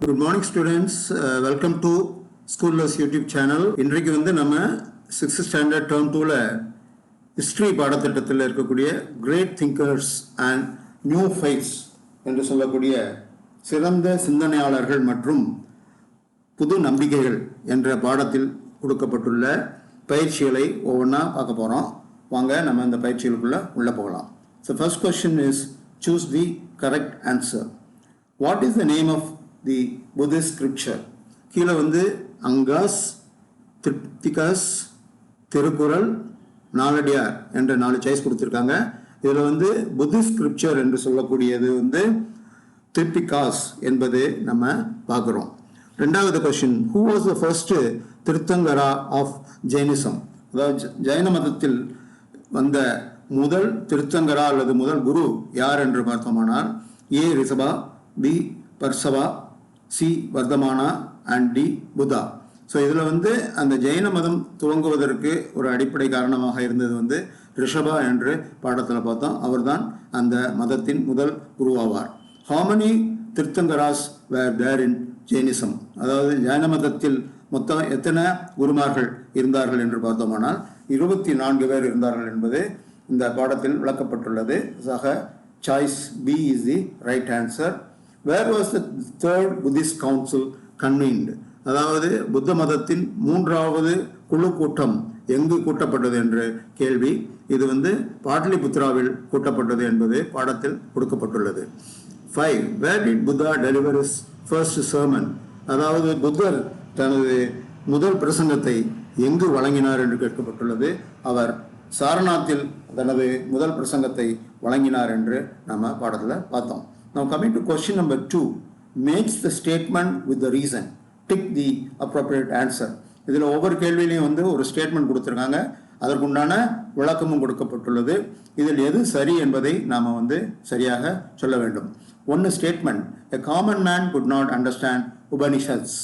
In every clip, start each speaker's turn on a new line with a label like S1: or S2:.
S1: Good morning students. Welcome to Schoolless YouTube channel. இன்றைக்கு நம்ம 6th standard term 2ல history பாடத்திட்டத்தில் இருக்கக்கூடிய great thinkers and new faiths என்று சொல்லக்கூடிய சிறந்த சிந்தனையாளர்கள் மற்றும் புது நம்பிக்கைகள் என்ற பாடத்தில் கொடுக்கப்பட்டுள்ள பயிற்சிகளை ஒவ்வொன்றா பார்க்க போறோம். வாங்க நம்ம இந்த பயிற்சிகளுக்குள்ள உள்ள போகலாம். So first question is choose the correct answer. What is the name of the Buddhist scripture? கீழே அங்காஸ், திரிபிடிகஸ், திருக்குறள், நாலடியார் என்ற 4 சாய்ஸ் கொடுத்துருக்காங்க. இதில் புத்திஸ்ட் ஸ்கிரிப்சர் என்று சொல்லக்கூடியது திரிபிடிகாஸ் என்பது நம்ம பார்க்குறோம். ரெண்டாவது question, who was the first Tirthankara of Jainism? அதாவது ஜைன மதத்தில் வந்த முதல் திருத்தங்கரா அல்லது முதல் குரு யார் என்று பார்த்தோமானால் A Rishabha, B Parshva, C Vardhamana and D Buddha. So இதில் அந்த ஜெயின மதம் துவங்குவதற்கு ஒரு அடிப்படை காரணமாக இருந்தது ரிஷபா என்று பாடத்தில் பார்த்தோம். அவர்தான் அந்த மதத்தின் முதல் குருவாவார். How many திருத்தங்கராஸ் were there in Jainism? அதாவது ஜைன மதத்தில் மொத்தம் எத்தனை குருமார்கள் இருந்தார்கள் என்று பார்த்தோமானால் 24 பேர் இருந்தார்கள் என்பது இந்த பாடத்தில் விளக்கப்பட்டுள்ளது. ஆக choice B is the right answer. Where was the third Buddhist council convened? அதாவது புத்த மதத்தின் 3வது குழு கூட்டம் எங்கு கூட்டப்பட்டது என்ற கேள்வி. இது பாட்லிபுத்ராவில் கூட்டப்பட்டது என்பது பாடத்தில் கொடுக்கப்பட்டுள்ளது. 5. Where did Buddha deliver his first sermon? அதாவது புத்தர் தனது முதல் பிரசங்கத்தை எங்கு வழங்கினார் என்று கேட்கப்பட்டுள்ளது. அவர் சாரநாத்தில் தனது முதல் பிரசங்கத்தை வழங்கினார் என்று நம்ம பாடத்தில் பார்த்தோம். Now coming to question number 2, match the statement with the reason. Tick the appropriate answer. இதில் ஒவ்வொரு கேள்வியிலையும் ஒரு ஸ்டேட்மெண்ட் கொடுத்துருக்காங்க, அதற்குண்டான விளக்கமும் கொடுக்கப்பட்டுள்ளது. இதில் எது சரி என்பதை நாம் சரியாக சொல்ல வேண்டும். ஒன்று statement, a common man could not understand Upanishads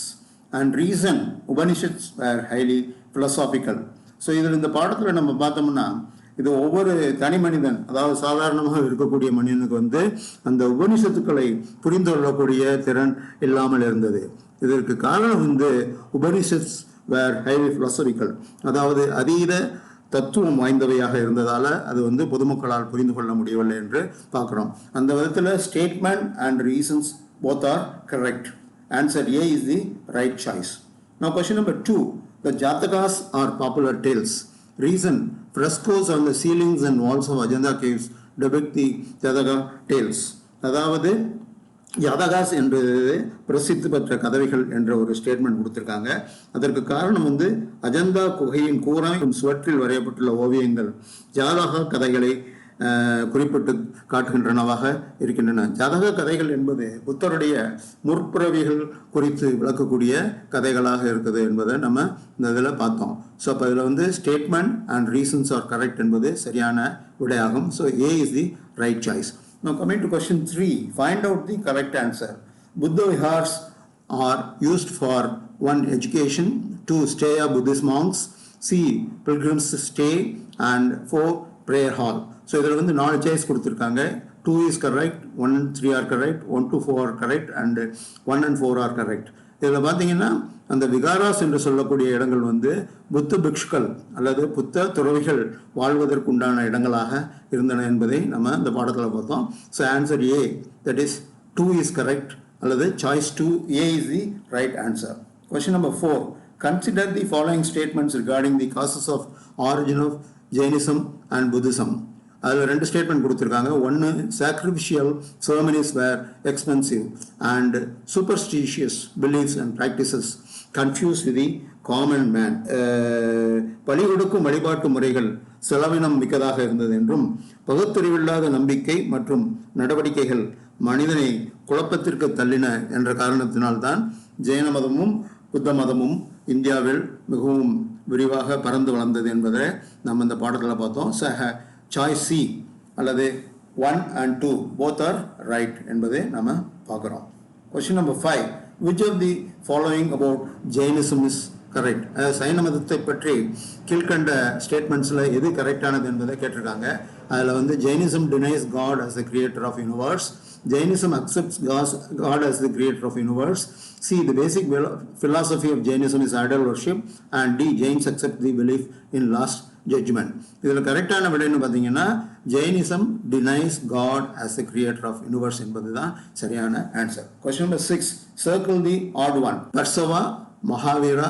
S1: and reason Upanishads were highly philosophical. So இதில் இந்த பாடத்தில் நம்ம பார்த்தோம்னா இது ஒவ்வொரு தனி மனிதன், அதாவது சாதாரணமாக இருக்கக்கூடிய மனிதனுக்கு அந்த உபனிஷத்துக்களை புரிந்து கொள்ளக்கூடிய திறன் இல்லாமல் இருந்தது. இதற்கு காரணம் உபனிஷத்ஸ் வேர் ஹைலி பிலாசபிக்கல், அதாவது அதீத தத்துவம் வாய்ந்தவையாக இருந்ததால் அது பொதுமக்களால் புரிந்து கொள்ள முடியவில்லை என்று பார்க்குறோம். அந்த விதத்தில் statement and reasons both are correct. Answer A is the right choice. Now question number 2, the Jatakas are popular tales. Reason, frescoes on the ceilings and walls of Ajanta caves depict the Jataka tales. அதாவது ஜாதகாஸ் என்பது பிரசித்தி பெற்ற கதவைகள் என்ற ஒரு statement கொடுத்திருக்காங்க. அதற்கு காரணம் அஜந்தா குகையின் கூரை சுவற்றில் வரையப்பட்டுள்ள ஓவியங்கள் ஜாதக கதைகளை குறிப்பிட்டு காட்டுகின்றனவாக இருக்கின்றன. ஜாதக கதைகள் என்பது புத்தருடைய முற்பிறவிகள் குறித்து விளக்கக்கூடிய கதைகளாக இருக்குது என்பதை நம்ம இந்த இதில் பார்த்தோம். ஸோ அப்போ இதில் statement and reasons are correct என்பது சரியான விடையாகும். So A is the right choice. Now coming to question 3, find out the correct answer. Buddha vihars are used for 1. Education, 2. Stay of Buddhist monks, C. Pilgrims stay, and 4. Prayer hall. So இதில் 4 choice கொடுத்துருக்காங்க. 2 is correct, 1 and 3 are correct, 1 to 4 are correct, and 1 and 4 are correct. இதில் பார்த்தீங்கன்னா அந்த விகாராஸ் என்று சொல்லக்கூடிய இடங்கள் புத்த பிக்ஷுக்கள் அல்லது புத்த துறவிகள் வாழ்வதற்குண்டான இடங்களாக இருந்தன என்பதை நம்ம இந்த பாடத்தில் பார்த்தோம். So answer A, that is 2 is correct, அல்லது choice 2 A is the right answer. Question number 4, consider the following statements regarding the causes of origin of Jainism and Buddhism. அதில் 2 ஸ்டேட்மெண்ட் கொடுத்துருக்காங்க. 1, sacrificial ceremonies were expensive and superstitious beliefs and practices confused the common man. பலி கொடுக்கும் வழிபாட்டு முறைகள் செலவினம் மிக்கதாக இருந்தது என்றும் பகுத்தறிவில்லாத நம்பிக்கை மற்றும் நடவடிக்கைகள் மனிதனை குழப்பத்திற்கு தள்ளின என்ற காரணத்தினால்தான் ஜெயின மதமும் புத்த மதமும் இந்தியாவில் மிகவும் விரிவாக பறந்து வளர்ந்தது என்பதை நம்ம இந்த பாடத்தில் பார்த்தோம். சாய்ஸ் சி அல்லது 1 and 2 both are right என்பதை நம்ம பார்க்குறோம். Question number 5, which of the following about Jainism is correct? சைன மதத்தை பற்றி கீழ்கண்ட ஸ்டேட்மெண்ட்ஸில் எது கரெக்டானது என்பதை கேட்டிருக்காங்க. அதில் Jainism denies God as the creator of universe. Jainism accepts God as the creator of universe. C. The basic philosophy of Jainism is idol worship. And D. Jains accept the belief in last judgment. இதில் கரெக்டான விடைன்னு பார்த்தீங்கன்னா Jainism denies God as the creator of universe என்பது தான் சரியான answer. Question number 6. Circle the odd one. Parsava, Mahavira,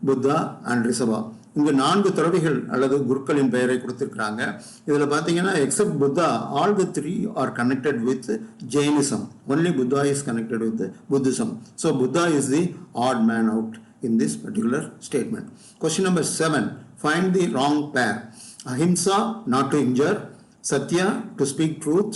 S1: Buddha and Rishabha. இங்கு 4 துறவிகள் அல்லது குருக்களின் பெயரை கொடுத்திருக்கிறாங்க. இதில் பார்த்தீங்கன்னா except Buddha, all the 3 are connected with Jainism. Only Buddha is connected with Buddhism. So Buddha is the odd man out in this particular statement. Question number 7. Find the wrong pair. Ahimsa, not to injure. Satya, to speak truth.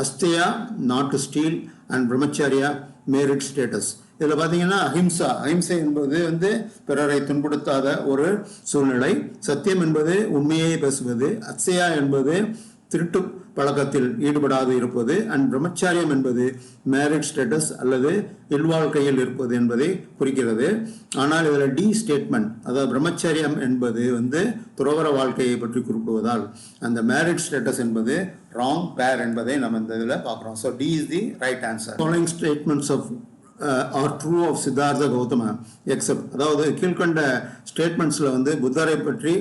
S1: Asteya, not to steal. And Brahmacharya, merit status. இதில் பார்த்தீங்கன்னா அஹிம்சை என்பது பிறரை துன்புறுத்தாத ஒரு சூழ்நிலை. சத்தியம் என்பது உண்மையை பேசுவது. அச்சயா என்பது திருட்டு பழக்கத்தில் ஈடுபடாது இருப்பது. அண்ட் பிரம்மச்சாரியம் என்பது மேரிட் ஸ்டேட்டஸ் அல்லது இல்வாழ்க்கையில் இருப்பது என்பதை குறிக்கிறது. ஆனால் இதில் டி ஸ்டேட்மெண்ட், அதாவது பிரம்மச்சாரியம் என்பது துறவர வாழ்க்கையை பற்றி குறிப்பிடுவதால் அந்த மேரிட் ஸ்டேட்டஸ் என்பது ராங் பேர் என்பதை நம்ம இந்த இதில் பார்க்குறோம். So D is the right answer. Following statements of are true of Siddhartha Gautama except, அதாவது கீழ்கண்ட ஸ்டேட்மெண்ட்ஸில் புத்தரை பற்றி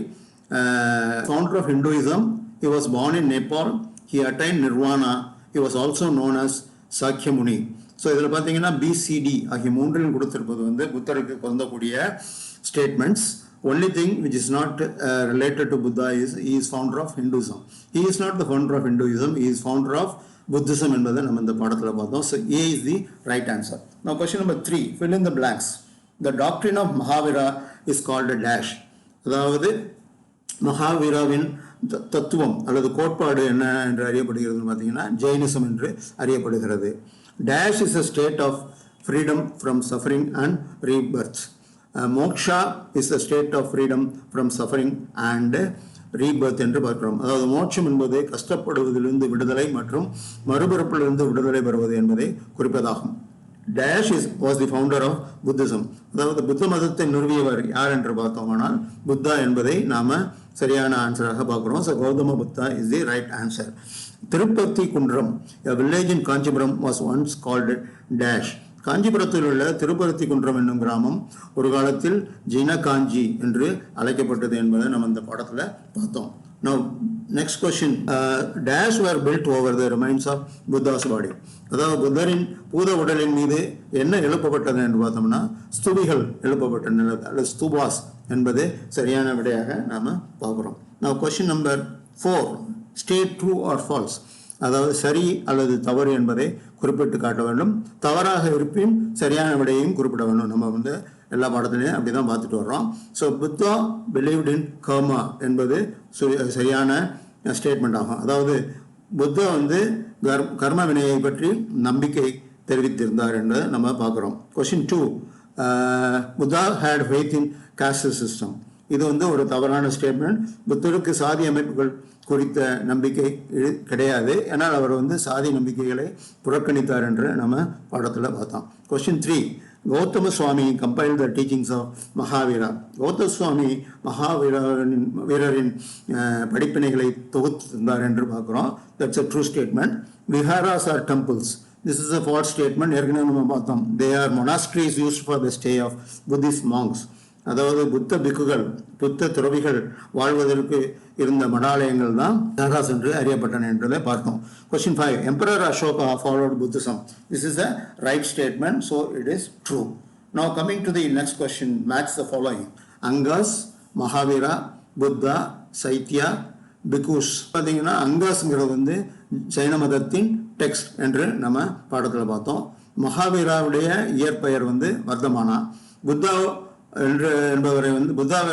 S1: founder of Hinduism, he was born in Nepal, he attained nirvana, he was also known as Sakyamuni. So இதில் பார்த்தீங்கன்னா PCT ஆகிய 3 கொடுத்திருப்பது புத்தருக்கு பொருந்தக்கூடிய statements. Only thing which is not related to Buddha is he is founder of Hinduism. He is not the founder of Hinduism, he is founder of Buddhism என்பதை நம்ம இந்த பாடத்தில் பார்த்தோம். So A is the right answer. Now question number 3, fill in the blanks. The doctrine of Mahavira is called a dash. அதாவது மகாவீராவின் தத்துவம் அல்லது கோட்பாடு என்ன என்று அறியப்படுகிறது பார்த்தீங்கன்னா ஜெயினிசம் என்று அறியப்படுகிறது. Dash is a state of freedom from suffering and rebirth. Moksha is a state of freedom from suffering and Rebirth என்று பார்க்கிறோம். அதாவது மோட்சம் என்பது கஷ்டப்படுவதிலிருந்து விடுதலை மற்றும் மறுபிறப்பிலிருந்து விடுதலை பெறுவது என்பதை குறிப்பதாகும். Dash was the founder of Buddhism, அதாவது புத்த மதத்தை நிறுவியவர் யார் என்று பார்த்தோமானால் புத்தா என்பதை நாம சரியான ஆன்சராக பார்க்கிறோம். So Gautama Buddha is the right answer. Tirupati Kunram, a village in Kanchipuram was once called dash. காஞ்சிபுரத்தில் உள்ள திருப்பருத்தி குன்றம் என்னும் கிராமம் ஒரு காலத்தில் ஜினகாஞ்சி என்று அழைக்கப்பட்டது என்பதை நம்ம இந்த பாடத்தில் பார்த்தோம். Now next question, dash were built over the remains of Buddha's body. அதாவது புத்தரின் பூத உடலின் மீது என்ன எழுப்பப்பட்டது என்று பார்த்தோம்னா ஸ்தூபிகள் எழுப்பப்பட்டன அல்லது ஸ்தூபாஸ் என்பது சரியான விடையாக நாம பார்க்கிறோம். Now question number 4, state true or false. அதாவது சரி அல்லது தவறு என்பதை குறிப்பிட்டு காட்ட வேண்டும். தவறாக இருப்பின் சரியான விடையையும் குறிப்பிட வேண்டும். நம்ம எல்லா பாடத்திலையும் அப்படிதான் பார்த்துட்டு வர்றோம். ஸோ புத்தா பிலீவ்ட் இன் கர்மா என்பது சரியான ஸ்டேட்மெண்ட் ஆகும். அதாவது புத்தா கர்ம வினையை பற்றி நம்பிக்கை தெரிவித்திருந்தார் என்று நம்ம பார்க்குறோம். Question 2, Buddha had faith in caste system. இது ஒரு தவறான ஸ்டேட்மெண்ட். புத்தருக்கு சாதி அமைப்புகள் குறித்த நம்பிக்கை கிடையாது. ஏன்னால் அவர் சாதி நம்பிக்கைகளை புறக்கணித்தார் என்று நம்ம பாடத்தில் பார்த்தோம். Question 3, Gautama Swami compiled the teachings of Mahavira. Gautama Swami வீரரின் படிப்பினைகளை தொகுத்திருந்தார் என்று பார்க்குறோம். That's a true statement. Viharas are temples. This is a false statement. ஏற்கனவே நம்ம பார்த்தோம். They are monasteries used for the stay of Buddhist monks. அதாவது புத்த பிக்குகள் புத்த துறவிகள் வாழ்வதற்கு இருந்த மடாலயங்கள் தான் விஹாராஸ் என்று அறியப்பட்டன என்றதை பார்த்தோம். Question 5, Emperor Ashoka followed Buddhism. This is a right statement, so it is true. Now coming to the next question, match the following. Angas, Mahavira, Buddha, Saitya, Bhikkhus. பார்த்தீங்கன்னா அங்காஸ்ங்கிறது ஜைன மதத்தின் டெக்ஸ்ட் என்று நம்ம பாடத்தில் பார்த்தோம். மகாவீராவுடைய இயற்பெயர் வர்தமானா. புத்தா என்பவரை புத்தாவை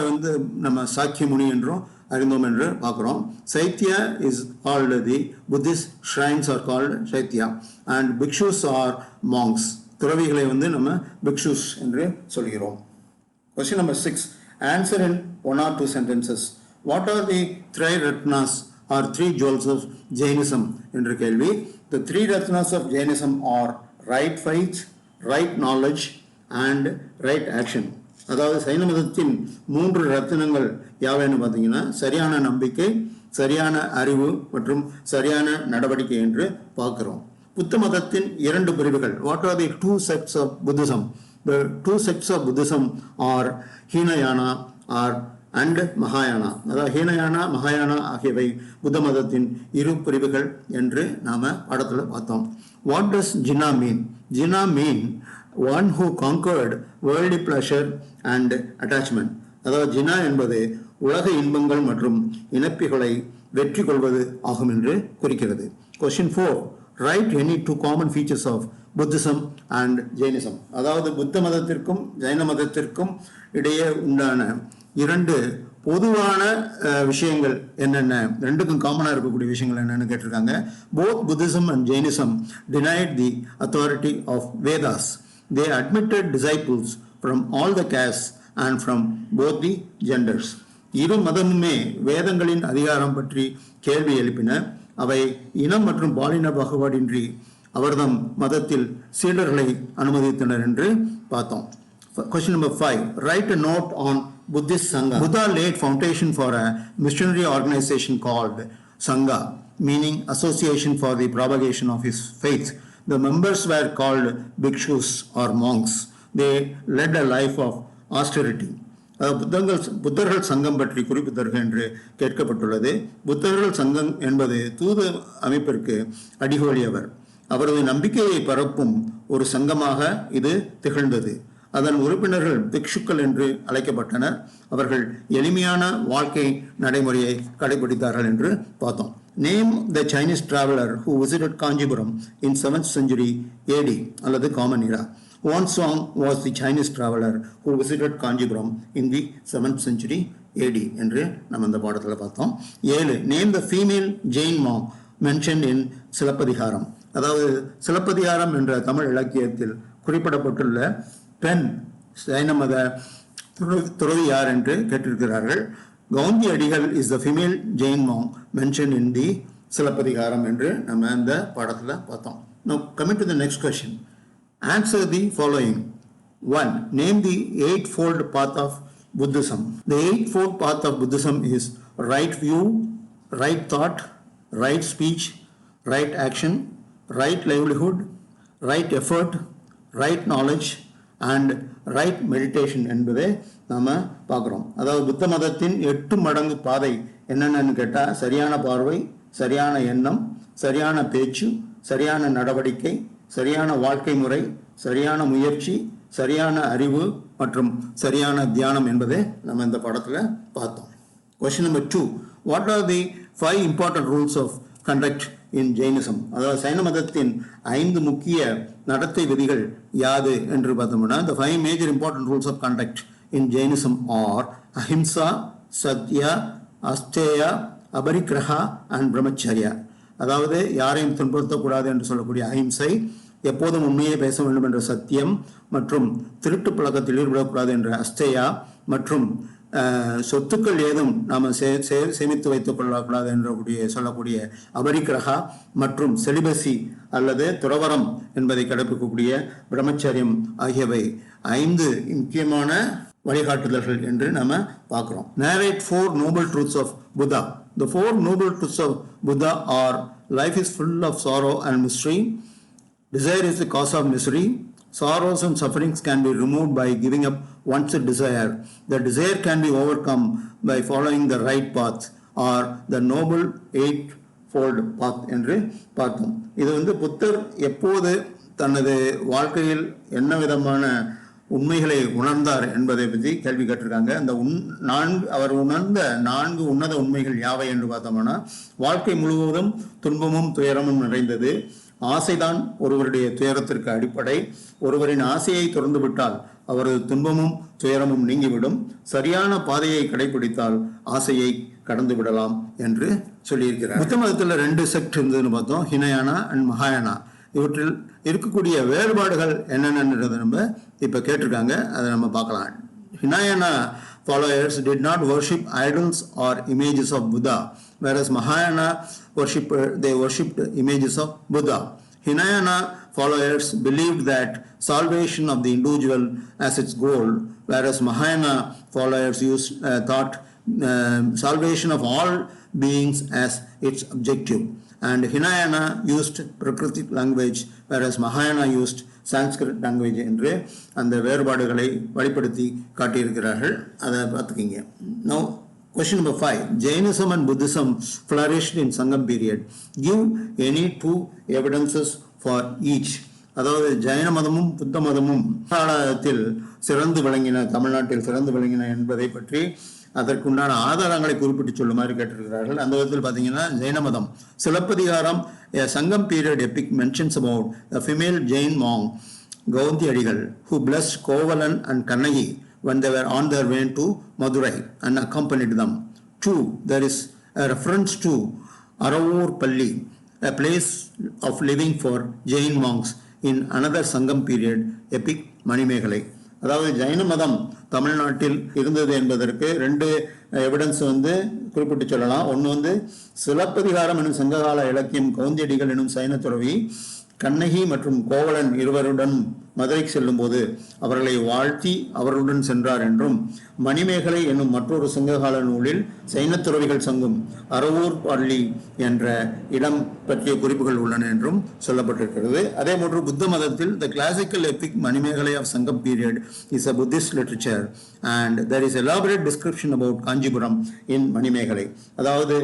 S1: நம்ம சாக்கியமுனி என்றும் அறிந்தோம் என்று பார்க்கிறோம். Chaitya is called the Buddhist shrines are called chaitya and bhikshus are monks. துறவிகளை நம்ம பிக்ஷுஸ் என்று சொல்கிறோம். Question number 6, answer in 1 or 2 sentences. What are the three ratnas or 3 jewels of Jainism என்று கேள்வி. The 3 ratnas of Jainism are right faith, right knowledge and right action. அதாவது சைன மதத்தின் 3 ரத்தினங்கள் யாவைன்னு பார்த்தீங்கன்னா சரியான நம்பிக்கை, சரியான அறிவு மற்றும் சரியான நடவடிக்கை என்று பார்க்கிறோம். புத்த மதத்தின் இரண்டு பிரிவுகள். What are the two sects of Buddhism? The two sects of Buddhism are Hinayana and Mahayana. அதாவது ஹீனயானா மகாயானா ஆகியவை புத்த மதத்தின் இரு பிரிவுகள் என்று நாம பாடத்துல பார்த்தோம். What does Jina mean? Jina mean one who conquered worldly pleasure and attachment. அதாவது ஜினா என்பது உலக இன்பங்கள் மற்றும் இணைப்புகளை வெற்றி கொள்வது ஆகும் என்று குறிக்கிறது. Question 4. Write any two common features of Buddhism and Jainism. அதாவது புத்த மதத்திற்கும் ஜைன மதத்திற்கும் இடையே உண்டான இரண்டு பொதுவான விஷயங்கள் என்னென்ன, ரெண்டுக்கும் காமனாக இருக்கக்கூடிய விஷயங்கள் என்னென்னு கேட்டிருக்காங்க. Both Buddhism and Jainism denied the authority of Vedas. They admitted disciples from all the castes and from both the genders. இரு மதமுமே வேதங்களின் அதிகாரம் பற்றி கேள்வி எழுப்பின. அவை இனம் மற்றும் பாலின பாகுபாடின்றி அவர்தம் மதத்தில் சீடர்களை அனுமதித்தனர் என்று பார்த்தோம். Question number 5. Write a note on Buddhist Sangha. Buddha laid foundation for a missionary organization called Sangha, meaning association for the propagation of his faith. The members were called bhikshus or monks. They led a life of austerity. புத்தர்கள் சங்கம் பற்றி குறிப்பிட்டார்கள் என்று கேட்கப்பட்டுள்ளது. புத்தர்கள் சங்கம் என்பது தூது அமைப்பிற்கு அடிகோலியவர். அவரது நம்பிக்கையை பரப்பும் ஒரு சங்கமாக இது திகழ்ந்தது. அதன் உறுப்பினர்கள் பிக்ஷுக்கள் என்று அழைக்கப்பட்டனர். அவர்கள் எளிமையான வாழ்க்கை நடைமுறையை கடைபிடித்தார்கள் என்று பார்த்தோம். Name the Chinese traveller who visited Kanchipuram in 7th century AD அல்லது common era. One song was the Chinese traveler who visited Kanchipuram in the 7th century AD என்று நம்ம இந்த பாடத்தில் பார்த்தோம். 7. Name the female Jain monk mentioned in Silappatikaram. அதாவது சிலப்பதிகாரம் என்ற தமிழ் இலக்கியத்தில் குறிப்பிடப்பட்டுள்ள பெண் சைன மத துறவி யார் என்று கேட்டிருக்கிறார்கள். Kavunthi Adigal is the female Jain monk mentioned in the Silappatikaram என்று நம்ம இந்த பாடத்தில் பார்த்தோம். Now coming to the next question. Answer the following. 1. Name the eightfold path of Buddhism. The eightfold path of Buddhism is right view, right thought, right speech, right action, right livelihood, right effort, right knowledge and right meditation என்பதை நாம பார்க்குறோம். அதாவது புத்த மதத்தின் 8 மடங்கு பாதை என்னென்னு கேட்டால் சரியான பார்வை, சரியான எண்ணம், சரியான பேச்சு, சரியான நடவடிக்கை, சரியான வாழ்க்கை முறை, சரியான முயற்சி, சரியான அறிவு மற்றும் சரியான தியானம் என்பதை நம்ம இந்த படத்தில் பார்த்தோம். Question number 2. What are the 5 important rules of conduct in Jainism? அதாவது சைன மதத்தின் 5 முக்கிய நடத்தை விதிகள் யாது என்று பார்த்தோம்னா, the 5 major important rules of conduct in Jainism are ahimsa, satya, asteya, abarigraha and brahmacharya. அதாவது யாரையும் துன்புறுத்தக்கூடாது என்று சொல்லக்கூடிய அஹிம்சை, எப்போதும் உண்மையை பேச வேண்டும் என்ற சத்தியம் மற்றும் திருட்டு பழக்கத்தில் ஈடுபடக்கூடாது என்ற அஸ்தேயா மற்றும் சொத்துக்கள் ஏதும் நாம் சேமித்து வைத்துக் கொள்ளக்கூடாது என்ற சொல்லக்கூடிய அபரிக்கிரகா மற்றும் செலிபசி அல்லது துறவரம் என்பதை கடைபிடிக்கக்கூடிய பிரம்மச்சரியம் ஆகியவை 5 முக்கியமான வழிகாட்டுதல்கள் என்று நம்ம பார்க்கிறோம். Narrate 4 noble truths of Buddha. The 4 noble truths of Buddha are: life is full of sorrow and mystery. Desire is the cause of misery. Sorrows and sufferings can be removed by giving up one's desire. The desire can be overcome by following the right path or the noble eightfold path என்று பார்த்தோம். இது புத்தர் எப்போது தனது வாழ்க்கையில் என்ன விதமான உண்மைகளை உணர்ந்தார் என்பதை பற்றி கேள்வி கேட்டிருக்காங்க. அந்த அவர் உணர்ந்த 4 உன்னத உண்மைகள் யாவை என்று பார்த்தோம்னா, வாழ்க்கை முழுவதும் துன்பமும் துயரமும் நிறைந்தது. ஆசைதான் ஒருவருடைய துயரத்திற்கு அடிப்படை. ஒருவரின் ஆசையை திறந்து விட்டால் அவரது துன்பமும் துயரமும் நீங்கிவிடும். சரியான பாதையை கடைபிடித்தால் ஆசையை கடந்து விடலாம் என்று சொல்லியிருக்கிறார். புத்த மதத்தில் 2 செக்ட் இருந்ததுன்னு பார்த்தோம், ஹினயானா அண்ட் மகாயானா. இவற்றில் இருக்கக்கூடிய வேறுபாடுகள் என்னென்னன்றதை நம்ம இப்போ கேட்டிருக்காங்க, அதை நம்ம பார்க்கலாம். Hinayana followers did not worship idols or images of Buddha, whereas Mahayana they worshipped images of Buddha. Hinayana followers believed that salvation of the individual as its goal, whereas Mahayana followers thought salvation of all beings as its objective. and Hinayana used Prakritic language, whereas Mahayana used Sanskrit language என்று அந்த வேறுபாடுகளை வெளிப்படுத்தி காட்டியிருக்கிறார்கள். அதை பார்த்துக்கிங்க. Now, question number 5. Jainism and Buddhism flourished in Sangam period. Give any two evidences for each. அதாவது ஜைன மதமும் புத்த மதமும் காலத்தில் சிறந்து விளங்கின, தமிழ்நாட்டில் சிறந்து விளங்கின என்பதை பற்றி அதற்குண்டான ஆதாரங்களை குறிப்பிட்டு சொல்லுமாறு கேட்டிருக்கிறார்கள். அந்த விதத்தில் பார்த்தீங்கன்னா ஜெயின மதம் சிலப்பதிகாரம் சங்கம் period Epic mentions about a female Jain monk கௌந்தி அடிகள் who blessed Kovalan and Kannagi when they were on their way to Madurai and accompanied them. 2. There is a reference to Aravur Palli, a place of living for Jain monks in another Sangam period epic Manimegalai. அதாவது ஜைன மதம் தமிழ்நாட்டில் இருந்தது என்பதற்கு ரெண்டு evidence குறிப்பிட்டு சொல்லலாம். ஒன்று சிலப்பதிகாரம் எனும் சங்ககால இலக்கியம் கவுந்தியடிகள் எனும் சைன துறவி கண்ணகி மற்றும் கோவலன் இருவருடன் மதுரைக்கு செல்லும் போது அவர்களை வாழ்த்தி அவருடன் சென்றார் என்றும், மணிமேகலை என்னும் மற்றொரு சங்ககால நூலில் சைனத்துறவிகள் சங்கம் அரவூர் பள்ளி என்ற இடம் பற்றிய குறிப்புகள் உள்ளன என்றும் சொல்லப்பட்டிருக்கிறது. அதே போன்று புத்த மதத்தில் the classical epic Manimekalai of Sangam period is a Buddhist literature and there is elaborate description about Kanchipuram in Manimekalai. அதாவது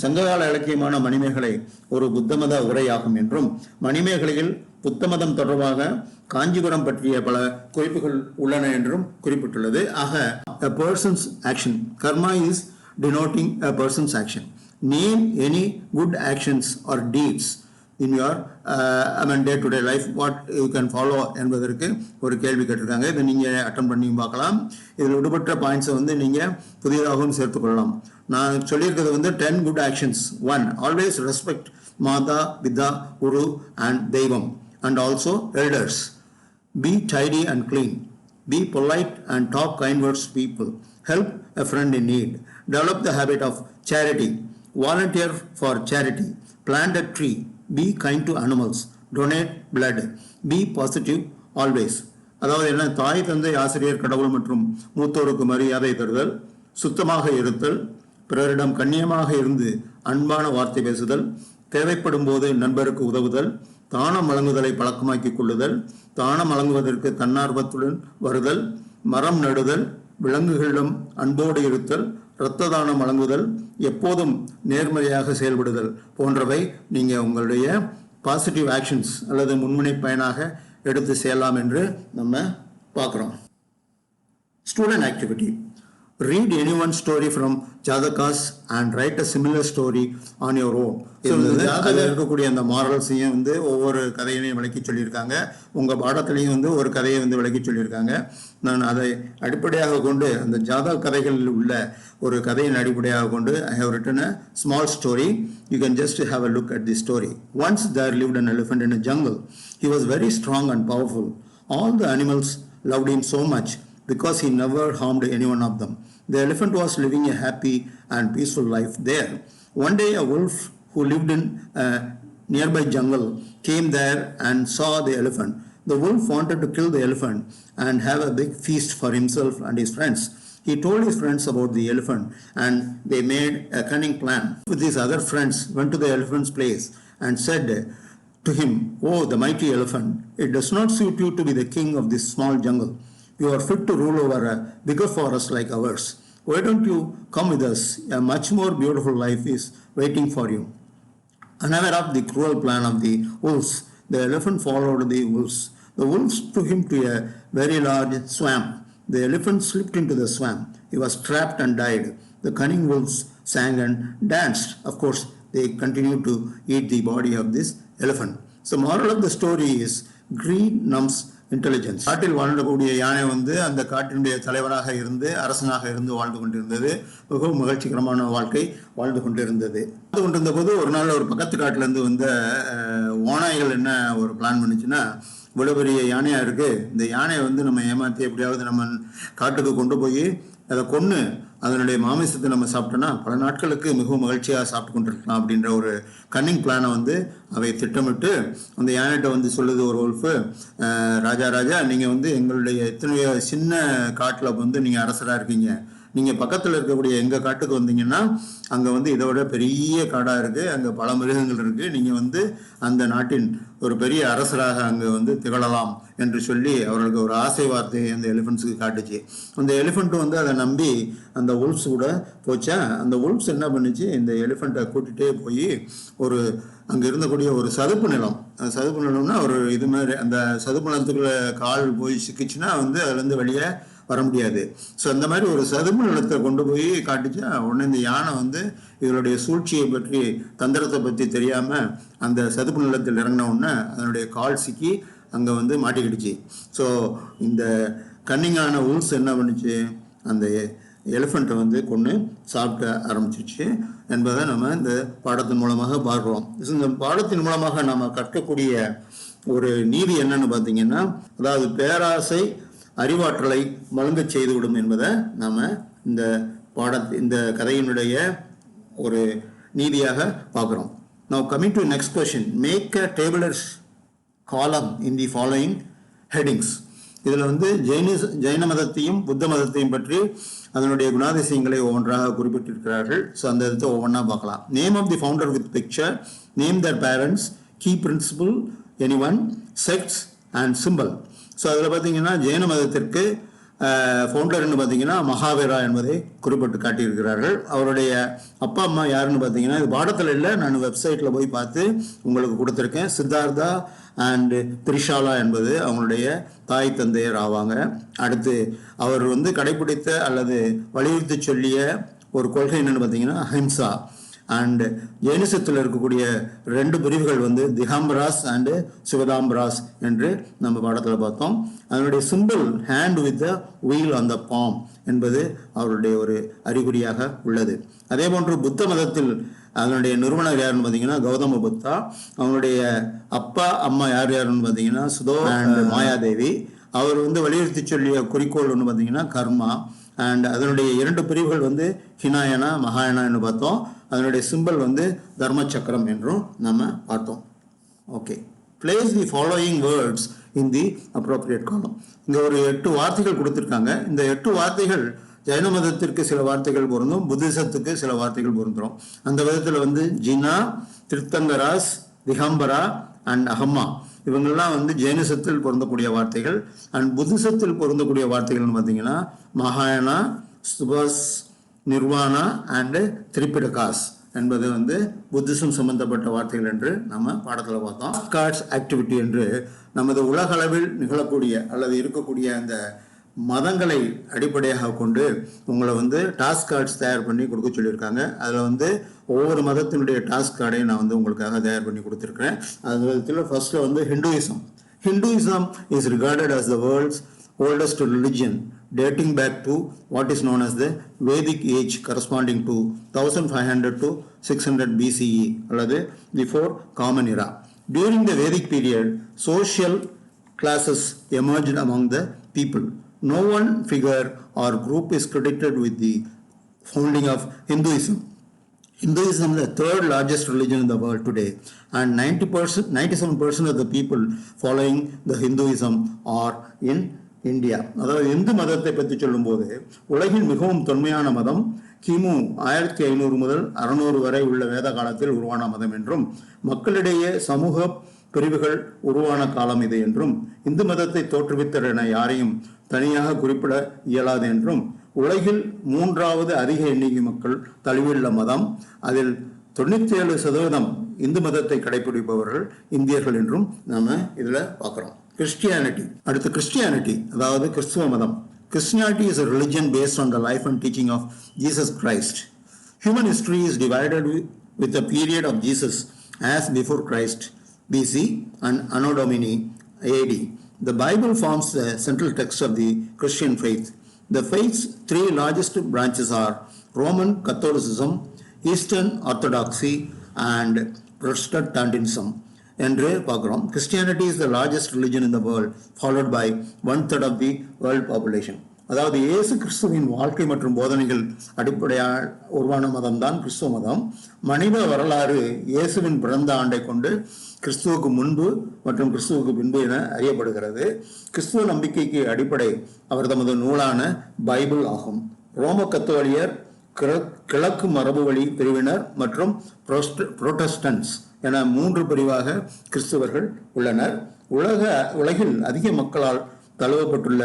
S1: சங்ககால இலக்கியமான மணிமேகலை ஒரு புத்த மத உரையாகும் என்றும், மணிமேகலையில் புத்த மதம் தொடர்பாக காஞ்சிபுரம் பற்றிய பல குறிப்புகள் உள்ளன என்றும் குறிப்பிட்டுள்ளது. ஆக a person's action, karma is denoting a person's action. Name any good actions or deeds in your day-to-day life, what you can follow என்பதற்கு ஒரு கேள்வி கேட்டிருக்காங்க. இதை நீங்கள் அட்டன் பண்ணி பார்க்கலாம். இதில் விடுபட்ட பாயிண்ட்ஸை நீங்கள் புதியதாகவும் சேர்த்துக்கொள்ளலாம். நான் சொல்லியிருக்கிறது 10 good actions. 1. Always respect Mata, Vidya, Guru and Devam and also elders. Be tidy and clean. Be polite and talk kind words to people. Help a friend in need. Develop the habit of charity. Volunteer for charity. Plant a tree. Be kind to animals. Donate blood. Be positive always. அதாவது என்ன, தாய் தந்தை ஆசிரியர் கடவுள் மற்றும் மூத்தோருக்கு மரியாதை தருதல், சுத்தமாக இருத்தல், பிறரிடம் கண்ணியமாக இருந்து அன்பான வார்த்தை பேசுதல், தேவைப்படும் போது நண்பருக்கு உதவுதல், தானம் வழங்குதலை பழக்கமாக்கிக் கொள்ளுதல், தானம் வழங்குவதற்கு தன்னார்வத்துடன் வருதல், மரம் நடுதல், விலங்குகளிடம் அன்போடு இருத்தல், இரத்த தானம் வழங்குதல், எப்போதும் நேர்மறையாக செயல்படுதல் போன்றவை நீங்கள் உங்களுடைய பாசிட்டிவ் ஆக்ஷன்ஸ் அல்லது முன்முனை பயனாக எடுத்து செய்யலாம் என்று நம்ம பார்க்குறோம். Student activity. Read anyone's story from Jatakas and write a similar story on your own. அதில் இருக்கக்கூடிய அந்த மாரல்ஸையும் ஒவ்வொரு கதையினையும் விளக்கி சொல்லியிருக்காங்க. உங்கள் பாடத்திலையும் ஒரு கதையை விளக்கி சொல்லியிருக்காங்க. நான் அதை அடிப்படையாக கொண்டு அந்த ஜாதக கதைகளில் உள்ள ஒரு கதையின் அடிப்படையாக கொண்டு I have written a small story. You can just have a look at the story. Once there lived an elephant in a jungle. He was very strong and powerful. All the animals loved him so much because he never harmed any one of them. The elephant was living a happy and peaceful life there. One day a wolf who lived in a nearby jungle came there and saw the elephant. The wolf wanted to kill the elephant and have a big feast for himself and his friends. He told his friends about the elephant and they made a cunning plan. With his other friends went to the elephant's place and said to him, "Oh, the mighty elephant, it does not suit you to be the king of this small jungle. You are fit to rule over a bigger forest like ours. Why don't you come with us? A much more beautiful life is waiting for you." Unaware of the cruel plan of the wolves, the elephant followed the wolves. The wolves took him to a very large swamp. The elephant slipped into the swamp. He was trapped and died. The cunning wolves sang and danced. Of course, they continued to eat the body of this elephant. So, moral of the story is greed numbs intelligence. காட்டில் வாழ்ந்தக்கூடிய யானை அந்த காட்டினுடைய தலைவராக இருந்து அரசனாக இருந்து வாழ்ந்து கொண்டிருந்தது. மிகவும் மகிழ்ச்சிகரமான வாழ்க்கை வாழ்ந்து கொண்டிருந்தது. வாழ்ந்து கொண்டிருந்த போது ஒரு நாள் ஒரு பக்கத்து காட்டிலேருந்து வந்த ஓநாய்கள் என்ன ஒரு பிளான் பண்ணிச்சுன்னா, இவ்வளோ பெரிய யானையாக இருக்குது, இந்த யானையை நம்ம ஏமாற்றி எப்படியாவது நம்ம காட்டுக்கு கொண்டு போய் அதை கொன்று அதனுடைய மாமிசத்தை நம்ம சாப்பிட்டோன்னா பல நாட்களுக்கு மிகவும் மகிழ்ச்சியாக சாப்பிட்டு கொண்டிருக்கலாம் அப்படின்ற ஒரு கன்னிங் பிளானை அவை திட்டமிட்டு அந்த யானைகிட்ட சொல்லுது ஒரு wolf, ராஜா ராஜா, நீங்கள் எங்களுடைய எத்தனையோ சின்ன காட்டில் நீங்கள் அரசராக இருக்கீங்க, நீங்கள் பக்கத்தில் இருக்கக்கூடிய எங்கள் காட்டுக்கு வந்தீங்கன்னா அங்கே வந்து இதை விட பெரிய காடாக இருக்குது, அங்கே பல மிருகங்கள் இருக்குது, நீங்கள் வந்து அந்த நாட்டின் ஒரு பெரிய அரசராக அங்கே வந்து திகழலாம் என்று சொல்லி அவர்களுக்கு ஒரு ஆசை வார்த்தை அந்த எலிஃபெண்ட்ஸுக்கு காட்டுச்சு. அந்த எலிஃபெண்ட்டும் வந்து அதை நம்பி அந்த உல்ஃப்ஸ் கூட போச்சா. அந்த உல்ஃப்ஸ் என்ன பண்ணுச்சு, இந்த எலிஃபெண்ட்டை கூட்டிகிட்டே போய் ஒரு அங்கே இருந்தக்கூடிய ஒரு சதுப்பு நிலம், சதுப்பு நிலம்னா ஒரு இது மாதிரி, அந்த சதுப்பு நிலத்துக்குள்ள கால் போய் சிக்கிச்சுன்னா வந்து அதுலேருந்து வெளியே வர முடியாது. ஸோ அந்த மாதிரி ஒரு சதுப்பு நிலத்தை கொண்டு போய் காட்டுச்சா. உடனே இந்த யானை வந்து இதனுடைய சூழ்ச்சியை பற்றி தந்திரத்தை பற்றி தெரியாமல் அந்த சதுப்பு நிலத்தில் இறங்கின உடனே அதனுடைய கால் சிக்கி அங்கே வந்து மாட்டிக்கிடுச்சு. ஸோ இந்த கன்னிங்கான உல்ஸ் என்ன பண்ணுச்சு, அந்த எலிஃபெண்ட்டை வந்து கொண்டு சாப்பிட ஆரம்பிச்சிச்சு என்பதை நம்ம இந்த பாடத்தின் மூலமாக பார்க்குறோம். இந்த பாடத்தின் மூலமாக நம்ம கற்கக்கூடிய ஒரு நீதி என்னன்னு பார்த்தீங்கன்னா, அதாவது பேராசை அறிவாற்றலை மழுங்கச் செய்துவிடும் என்பதை நாம் இந்த கதையினுடைய ஒரு நீதியாக பார்க்குறோம். Now coming to next question, make a tabular column in the following headings. இதில் வந்து ஜெயின மதத்தையும் புத்த மதத்தையும் பற்றி அதனுடைய குணாதிசயங்களை ஒவ்வொன்றாக குறிப்பிட்டிருக்கிறார்கள். ஸோ அந்த இடத்தை ஒவ்வொன்றா பார்க்கலாம். Name of the founder with picture, name their parents, key principle, anyone, sects and symbol. So அதில் பார்த்தீங்கன்னா ஜெயின மதத்திற்கு ஃபவுண்டர்னு பார்த்தீங்கன்னா மகாவீரா என்பதை குறிப்பிட்டு காட்டியிருக்கிறார்கள். அவருடைய அப்பா அம்மா யாருன்னு பார்த்தீங்கன்னா, இது பாடத்தில் இல்லை, நான் வெப்சைட்டில் போய் பார்த்து உங்களுக்கு கொடுத்துருக்கேன். சித்தார்த்தா அண்ட் திரிஷாலா என்பது அவங்களுடைய தாய் தந்தையர் ஆவாங்க. அடுத்து அவர் வந்து கடைபிடித்த அல்லது வலியுறுத்தி சொல்லிய ஒரு கொள்கை என்னென்னு பார்த்தீங்கன்னா அஹிம்சா. அண்ட் ஜெயினிசத்தில் இருக்கக்கூடிய 2 பிரிவுகள் வந்து திகாம்பராஸ் அண்டு சிவதாம்பராஸ் என்று நம்ம பாடத்தில் பார்த்தோம். அதனுடைய simple hand with the wheel on the palm என்பது அவருடைய ஒரு அறிகுறியாக உள்ளது. அதே போன்று புத்த மதத்தில் அதனுடைய நிறுவனர் யாருன்னு பார்த்தீங்கன்னா கௌதம புத்தா. அவங்களுடைய அப்பா அம்மா யாருன்னு பார்த்தீங்கன்னா சுதோ அண்ட் மாயாதேவி. அவர் வந்து வலியுறுத்தி சொல்லிய குறிக்கோள் ஒன்று பார்த்தீங்கன்னா கர்மா. அண்ட் அதனுடைய 2 பிரிவுகள் வந்து ஹினாயனா மகாயனான்னு பார்த்தோம். அதனுடைய சிம்பிள் வந்து தர்ம சக்கரம் என்றும் நம்ம பார்த்தோம். Okay, place the following words in the appropriate காலம். இங்கே ஒரு 8 வார்த்தைகள் கொடுத்துருக்காங்க. இந்த 8 வார்த்தைகள் ஜைன மதத்திற்கு சில வார்த்தைகள் பொருந்தும், புத்திசத்துக்கு சில வார்த்தைகள் பொருந்தும். அந்த விதத்தில் வந்து ஜினா, திருத்தங்கராஸ், திகாம்பரா அண்ட் அஹம்மா இவங்கெல்லாம் வந்து ஜெயினிசத்தில் பொருந்தக்கூடிய வார்த்தைகள். அண்ட் புத்திசத்தில் பொருந்தக்கூடிய வார்த்தைகள்னு பார்த்தீங்கன்னா மகாயனா, சுபாஸ், நிர்வாணா அண்டு திரிபிடகாஸ் என்பது வந்து புத்திசம் சம்பந்தப்பட்ட வார்த்தைகள் என்று நம்ம பாடத்தில் பார்த்தோம். கார்ட்ஸ் ஆக்டிவிட்டி என்று நமது உலகளவில் நிகழக்கூடிய அல்லது இருக்கக்கூடிய அந்த மதங்களை அடிப்படையாக கொண்டு உங்களை வந்து டாஸ்க் கார்ட்ஸ் தயார் பண்ணி கொடுக்க சொல்லியிருக்காங்க. அதில் வந்து ஒவ்வொரு மதத்தினுடைய டாஸ்க் கார்டையும் நான் வந்து உங்களுக்காக தயார் பண்ணி கொடுத்துருக்கிறேன். அது விதத்தில் ஃபர்ஸ்ட்டில் வந்து Hinduism. Hinduism is regarded as the world's oldest religion, dating back to what is known as the Vedic age, corresponding to 1500 to 600 BCE, அல்லது before Common Era. During the Vedic period, social classes emerged among the people. No one figure or group is credited with the founding of Hinduism. Hinduism is the 3rd largest religion in the world today, and 97% of the people following the Hinduism are in India. அதாவது இந்து மதத்தை பற்றி சொல்லும்போது உலகின் மிகவும் தொன்மையான மதம் கிமு 1500 முதல் 600 வரை உள்ள வேத காலத்தில் உருவான மதம் என்றும், மக்களிடையே சமூக பிரிவுகள் உருவான காலம் இது என்றும், இந்து மதத்தை தோற்றுவித்தர் என யாரையும் தனியாக குறிப்பிட இயலாது என்றும், உலகில் 3வது அதிக எண்ணிக்கை மக்கள் தழுவியுள்ள மதம், அதில் 97% இந்து மதத்தை கடைபிடிப்பவர்கள் இந்தியர்கள் என்றும் நாம இதில் பார்க்குறோம். கிறிஸ்டியானிட்டி. அடுத்து கிறிஸ்டியானிட்டி, அதாவது கிறிஸ்துவ மதம். Christianity is a religion based on the life and teaching of Jesus Christ. Human history is divided with the period of Jesus as before Christ BC and Anno Domini AD. The Bible forms the central text of the Christian faith. The faith's 3 largest branches are Roman Catholicism, Eastern Orthodoxy and Protestantism என்று பார்க்குறோம். Christianity is the largest religion in the world, followed by 1/3 of the world population. அதாவது இயேசு கிறிஸ்துவின் வாழ்க்கை மற்றும் போதனைகள் அடிப்படையாக உருவான மதம் தான் கிறிஸ்துவ மதம். மனித வரலாறு இயேசுவின் பிறந்த ஆண்டை கொண்டு கிறிஸ்துவுக்கு முன்பு மற்றும் கிறிஸ்துவுக்கு பின்பு என அறியப்படுகிறது. கிறிஸ்துவ நம்பிக்கைக்கு அடிப்படை அவர் தமது நூலான பைபிள் ஆகும். ரோம கத்தோலியர், கிழக்கு மரபு வழி பிரிவினர் மற்றும் புரோட்டஸ்டன்ட்ஸ் என 3 பிரிவாக கிறிஸ்தவர்கள் உள்ளனர். உலகில் அதிக மக்களால் தழுவப்பட்டுள்ள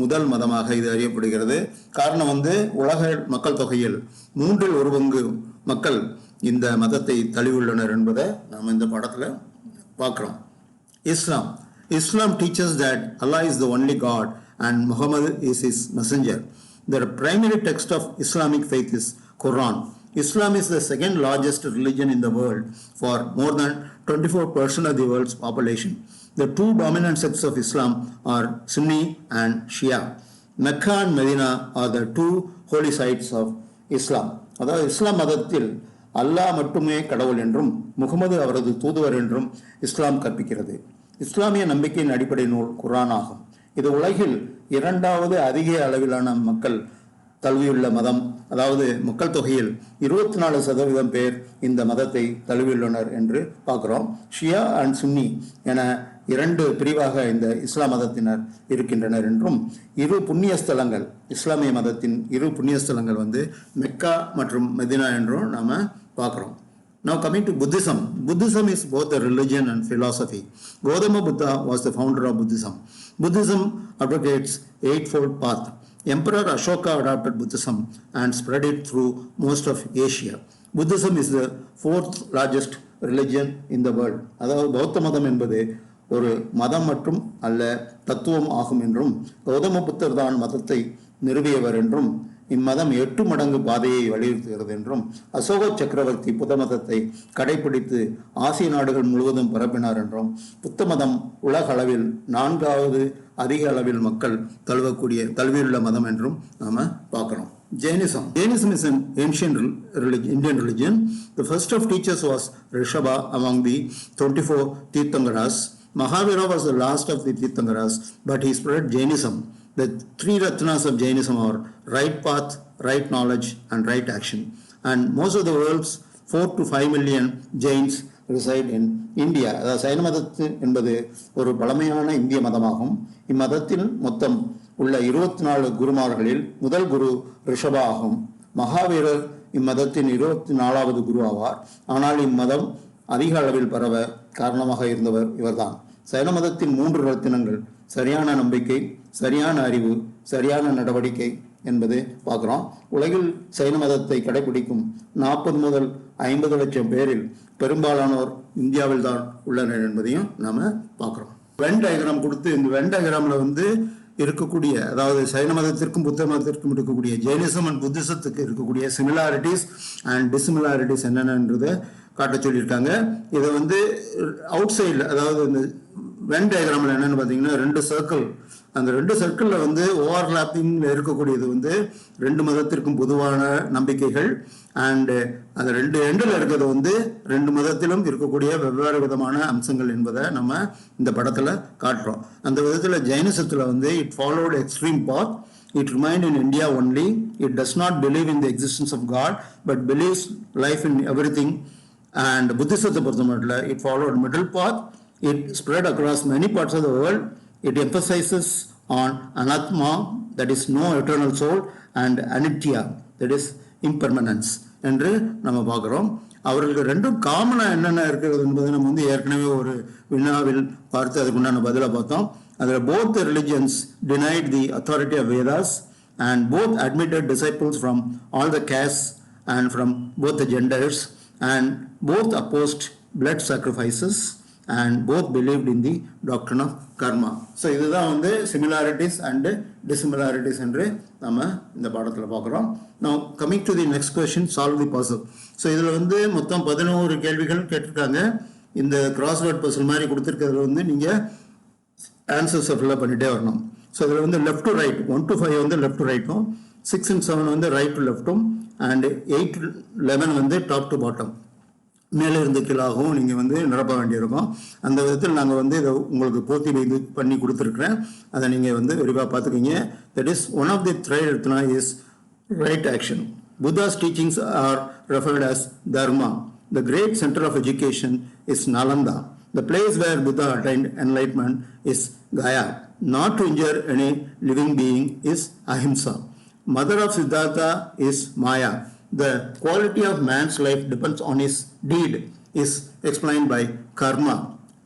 S1: முதல் மதமாக இது அறியப்படுகிறது. காரணம் உலக மக்கள் தொகையில் 1/3 மக்கள் இந்த மதத்தை தழுவியுள்ளனர் என்பதை நாம் இந்த படத்தில் பார்க்குறோம். Islam teaches that Allah is the only God and Muhammad is his messenger. The primary text of Islamic faith is Quran. Islam is the second largest religion in the world for more than 24% of the world's population. The 2 dominant sects of Islam are Sunni and Shia. Mecca and Medina are the 2 holy sites of Islam. அதாவது இஸ்லாம் மதத்தில் அல்லாஹ் மட்டுமே கடவுள் என்றும் முகமது அவரது தூதுவர் என்றும் இஸ்லாம் கற்பிக்கிறது. இஸ்லாமிய நம்பிக்கையின் அடிப்படை நூல் குர்ஆன் ஆகும். இது உலகில் 2வது அதிக அளவிலான மக்கள் தழுவியுள்ள மதம். அதாவது மக்கள் தொகையில் 24% பேர் இந்த மதத்தை தழுவியுள்ளனர் என்று பார்க்கிறோம். ஷியா அண்ட் சுன்னி என 2 பிரிவாக இந்த இஸ்லாம் மதத்தினர் இருக்கின்றனர் என்றும், 2 புண்ணிய ஸ்தலங்கள், இஸ்லாமிய மதத்தின் 2 புண்ணிய ஸ்தலங்கள் மெக்கா மற்றும் மெதினா என்றும் நாம பார்க்கிறோம். Now coming to Buddhism. Buddhism is both a religion and philosophy. Gautama Buddha was the founder of Buddhism. Buddhism advocates 8-fold path. Emperor Ashoka adopted Buddhism and spread it through most of Asia. Buddhism is the 4th largest religion in the world. அதாவது பௌத்த மதம் என்பது ஒரு மதம் மற்றும் அல்ல, தத்துவம் ஆகும் என்றும், கௌதம புத்தர் தான் மதத்தை நிறுவியவர் என்றும், இம்மதம் 8 மடங்கு பாதையை வலியுறுத்துகிறது என்றும், அசோக சக்கரவர்த்தி புத்த மதத்தை கடைபிடித்து ஆசிய நாடுகள் முழுவதும் பரப்பினார் என்றும், புத்த மதம் உலக அளவில் 4வது அதிக அளவில் மக்கள் தழுவியுள்ள மதம் என்றும் நாம பார்க்கிறோம். Jainism is an ancient Indian religion. The first of teachers was Rishabha among the 24 Tirthankaras. Mahavira was the last of the Tirthankaras, but he spread Jainism. The 3 Ratnas of Jainism are right path, right knowledge and right action. And most of the world's 4 to 5 million Jains reside in India. அதாவது சைன மதத்து என்பது ஒரு பழமையான இந்திய மதமாகும். இம்மதத்தில் மொத்தம் உள்ள 24 குருமார்களில் முதல் குரு ரிஷபா ஆகும். மகாவீரர் இம்மதத்தின் 24வது குரு ஆவார். ஆனால் இம்மதம் அதிக அளவில் பரவ காரணமாக இருந்தவர் இவர்தான். சைன மதத்தின் 3 ரத்தினங்கள் சரியான நம்பிக்கை, சரியான அறிவு, சரியான நடவடிக்கை என்பது பார்க்குறோம். உலகில் சைன மதத்தை கடைபிடிக்கும் 40 முதல் 50 லட்சம் பேரில் பெரும்பாலானோர் இந்தியாவில் தான் உள்ளனர் என்பதையும் நாம பார்க்குறோம். வென் டயக்ராம் கொடுத்து இந்த வென் டயக்ராமில் இருக்கக்கூடிய, அதாவது சைன மதத்திற்கும் புத்த மதத்திற்கும் இருக்கக்கூடிய, ஜெயினிசம் அண்ட் புத்திசத்துக்கு இருக்கக்கூடிய சிமிலாரிட்டிஸ் அண்ட் டிசிமிலாரிட்டிஸ் என்னென்னன்றதை காட்ட சொல்லியிருக்காங்க. இதை அவுட் சைடில், அதாவது இந்த வென் டயக்ராமில் என்னென்னு பார்த்தீங்கன்னா 2 சர்க்கிள், அந்த 2 சர்க்கிளில் ஓவர்லாப்பிங்கில் இருக்கக்கூடியது 2 மதத்திற்கும் பொதுவான நம்பிக்கைகள். அண்டு அந்த 2 எண்டில் இருக்கிறது 2 மதத்திலும் இருக்கக்கூடிய வெவ்வேறு விதமான அம்சங்கள் என்பதை நம்ம இந்த படத்தில் காட்டுறோம். அந்த விதத்தில் ஜைனிசத்தில் it followed extreme path. It remained in India only. It does not believe in the existence of God, but believes life in everything. And புத்திசத்தை பொறுத்த மட்டும் it followed middle path. It spread across many parts of the world. It emphasizes on anatma, that is no eternal soul, and anitya, that is impermanence என்று நம்ம பார்க்குறோம். அவர்களுக்கு 2 காமனாக என்னென்ன இருக்கிறது என்பதை நம்ம ஏற்கனவே ஒரு வினாவில் பார்த்து அதுக்குண்டான பதிலாக பார்த்தோம். அதில் both the religions denied the authority of Vedas and both admitted disciples from all the castes and from both the genders, and both opposed blood sacrifices and both believed in the doctrine of karma. So இதுதான் similarities and dissimilarities என்று நம்ம இந்த பாடத்தில் பார்க்குறோம். Now coming to the next question, solve the puzzle. So இதில் மொத்தம் 11 கேள்விகள் கேட்டிருக்காங்க. இந்த கிராஸ்வேர்ட் பசில் மாதிரி கொடுத்துருக்கிறதுல நீங்கள் ஆன்சர்ஸை ஃபில்அப் பண்ணிகிட்டே வரணும். ஸோ இதில் left to right 1 to 5 left to ரைட்டும், 6 and 7 ரைட் டு லெஃப்ட்டும், and 8 to 11 top to bottom, மேலே இருந்து கீழாகவும் நீங்கள் நிரப்ப வேண்டியிருக்கும். அந்த விதத்தில் நாங்கள் இதை உங்களுக்கு பூர்த்தி பண்ணி கொடுத்துருக்குறேன். அதை நீங்கள் விரிவாக பார்த்துக்கிங்க. That is one of the three ratna is right action. Buddha's teachings are referred as dharma. The great center of education is Nalanda. The place where Buddha attained enlightenment is Gaya. Not to injure any living being is ahimsa. mother of Siddhartha is Maya. The quality of man's life depends on his deed is explained by karma.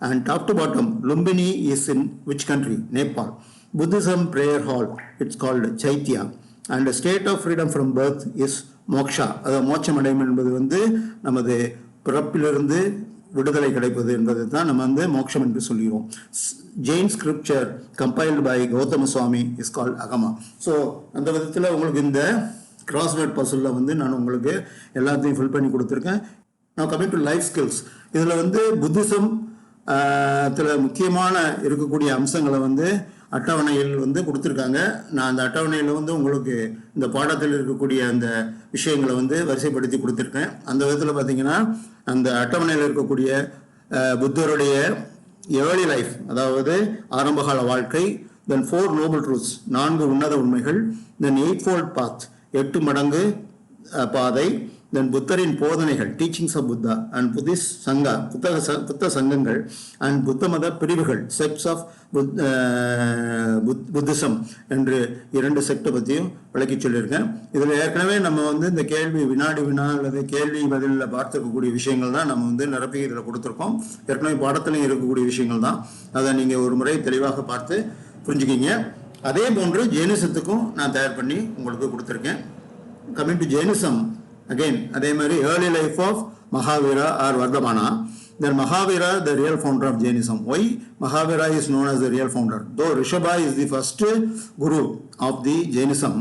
S1: And top to bottom, Lumbini is in which country? Nepal. Buddhism prayer hall, it's called Chaitya. And the state of freedom from birth is moksha. அதாவது மோட்சம் அடையும் என்பது வந்து நமது பிறப்பிலிருந்து விடுதலை கிடைப்பது என்பது தான் நம்ம வந்து மோட்சம் என்று சொல்கிறோம். Jain scripture compiled by Gautama Swami is called Agama. So அந்த விதத்தில் உங்களுக்கு இந்த கிராஸ்வேர்ட் பசிலில் வந்து நான் உங்களுக்கு எல்லாத்தையும் ஃபில் பண்ணி கொடுத்துருக்கேன். நான் கமிங் டு லைஃப் ஸ்கில்ஸ், இதில் வந்து புத்திசம் முக்கியமான இருக்கக்கூடிய அம்சங்களை வந்து அட்டவணையில் வந்து கொடுத்துருக்காங்க. நான் அந்த அட்டவணையில் வந்து உங்களுக்கு இந்த பாடத்தில் இருக்கக்கூடிய அந்த விஷயங்களை வந்து வரிசைப்படுத்தி கொடுத்துருக்கேன். அந்த விதத்தில் பார்த்தீங்கன்னா அந்த அட்டவணையில் இருக்கக்கூடிய புத்தருடைய ஏர்லி லைஃப், அதாவது ஆரம்பகால வாழ்க்கை, தென் 4 நோபல் ட்ரூத்ஸ் 4 உன்னத உண்மைகள், தென் 8-fold பாத் 8 மடங்கு பாதை, தென் புத்தரின் போதனைகள் teachings of Buddha, and Buddhist sangha புத்த சங்கங்கள், அண்ட் புத்த மத பிரிவுகள் செக்ட்ஸ் ஆஃப் புத்திசம் என்று 2 செக்டை பற்றியும் விளக்கி சொல்லியிருக்கேன். இதில் ஏற்கனவே நம்ம வந்து இந்த கேள்வி வினா அல்லது கேள்வி பதிலில் பார்த்துருக்கக்கூடிய விஷயங்கள் தான் நம்ம வந்து நிரப்பி இதில் கொடுத்துருக்கோம். ஏற்கனவே பாடத்திலையும் இருக்கக்கூடிய விஷயங்கள் தான். அதை நீங்கள் ஒரு முறை தெளிவாக பார்த்து புரிஞ்சுக்கிங்க. அதே போன்று ஜெயினிசத்துக்கும் நான் தயார் பண்ணி உங்களுக்கு கொடுத்துருக்கேன். கமிங் டு ஜெயினிசம், again அதே மாதிரி early life of Mahavira or Vardhamana. Then Mahavira, the real founder of Jainism. Why Mahavira is known as the real founder? Though Rishabha is the first guru of the Jainism,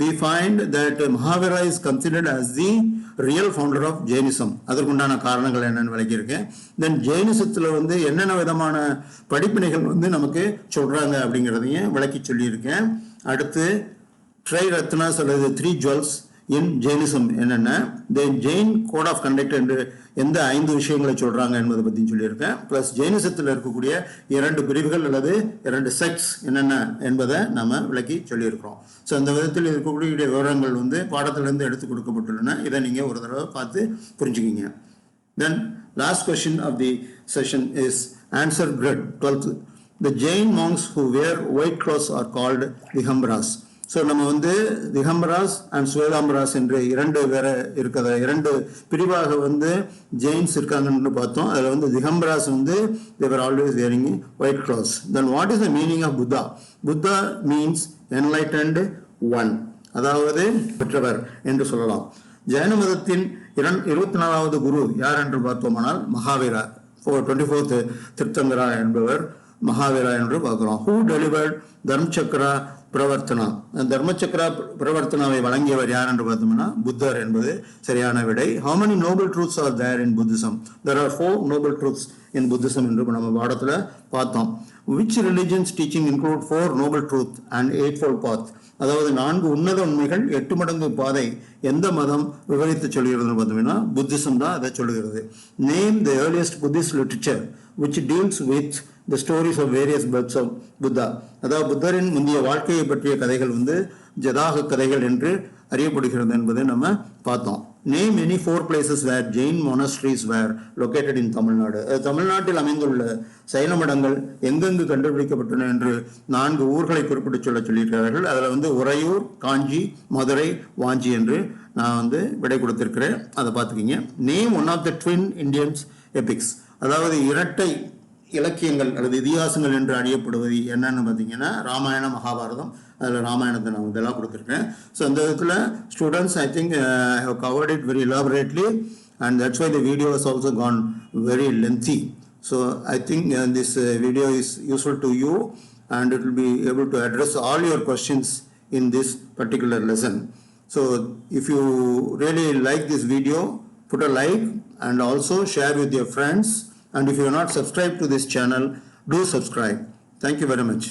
S1: we find that Mahavira is considered as the real founder of Jainism. அதற்குண்டான காரணங்கள் என்னன்னு விளக்கியிருக்கேன். தென் ஜெயினிசத்தில் வந்து என்னென்ன விதமான படிப்பினைகள் வந்து நமக்கு சொல்றாங்க அப்படிங்கிறதையும் விளக்கி சொல்லியிருக்கேன். அடுத்து ட்ரை ரத்னாஸ் அல்லது 3 ஜுவல்ஸ் இன் ஜெயினிசம் என்னென்ன, தென் ஜெயின் கோட் ஆஃப் கண்டக்ட் என்று எந்த 5 விஷயங்களை சொல்றாங்க என்பதை பற்றியும் சொல்லியிருக்கேன். பிளஸ் ஜெயினிசத்தில் இருக்கக்கூடிய 2 பிரிவுகள் அல்லது 2 செக்ட்ஸ் என்னென்ன என்பதை நம்ம விளக்கி சொல்லியிருக்கிறோம். ஸோ அந்த விதத்தில் இருக்கக்கூடிய விவரங்கள் வந்து பாடத்திலிருந்து எடுத்து கொடுக்கப்பட்டுள்ளன. இதை நீங்கள் ஒரு தடவை பார்த்து புரிஞ்சுக்கிங்க. Then last question of the session is answer grid 12th. The Jain monks who wear white clothes are called Digambaras. So நம்ம வந்து திகம்பராஸ் அண்ட் ஸ்வேதாம்பராஸ் என்று 2 வேற இருக்கிற 2 பிரிவாக வந்து ஜெயின்ஸ் இருக்காங்கன்னு பார்த்தோம். அதில் வந்து திகம்பராஸ் வந்து they were always wearing white clothes. Then what is the meaning of Buddha? Buddha means enlightened one, அதாவது பெற்றவர் என்று சொல்லலாம். ஜைன மதத்தின் 24வது குரு யார் என்று பார்த்தோமானால் மகாவீரா, 24th திருத்தங்கரா என்பவர் மகாவீரா என்று பார்க்கிறோம். ஹூ டெலிவர்ட் தர்மசக்கரா பிரவர்த்தனா, தர்மசக்கரா பிரவர்த்தனாவை வழங்கியவர் யார் என்று பார்த்தோம்னா புத்தர் என்பது சரியான விடை. How many noble truths are there in Buddhism? There are 4 noble truths in Buddhism என்று நம்ம பாடத்துல பார்த்தோம். Which religions teaching include 4 noble truth and 8-fold path? அதாவது 4 உன்னத உண்மைகள் 8 மடங்கு பாதை எந்த மதம் விவரித்து சொல்கிறது பார்த்தோம்னா புத்திசம் தான் அதை சொல்லுகிறது. Name the earliest Buddhist literature which deals with the stories of various births of Buddha. அதாவது புத்தரின் முந்தைய வாழ்க்கையை பற்றிய கதைகள் வந்து ஜதாக கதைகள் என்று அறியப்படுகிறது என்பதை நம்ம பார்த்தோம். Name any 4 places where Jain monasteries were located in Tamil Nadu. தமிழ்நாட்டில் அமைந்துள்ள சைன மடங்கள் எங்கெங்கு கண்டுபிடிக்கப்பட்டன என்று 4 ஊர்களை குறிப்பிட்டு சொல்லியிருக்கிறார்கள். அதில் வந்து உறையூர், காஞ்சி, மதுரை, வாஞ்சி என்று நான் வந்து விடை கொடுத்திருக்கிறேன். அதை பார்த்துக்கிங்க. Name one of the twin Indian epics. அதாவது இரட்டை இலக்கியங்கள் அல்லது இதிகாசங்கள் என்று அறியப்படுவது என்னன்னு பார்த்தீங்கன்னா ராமாயண மகாபாரதம். அதில் ராமாயணத்தை நான் இதெல்லாம் கொடுத்துருக்கேன். ஸோ அந்த விதத்தில் students I think I have covered it very elaborately and that's why the video has also gone very lengthy. So I think this video is useful to you and it will be able to address all your questions in this particular lesson. So if you really like this video, put a like and also share with your friends. And if you are not subscribed to this channel, do subscribe. Thank you very much.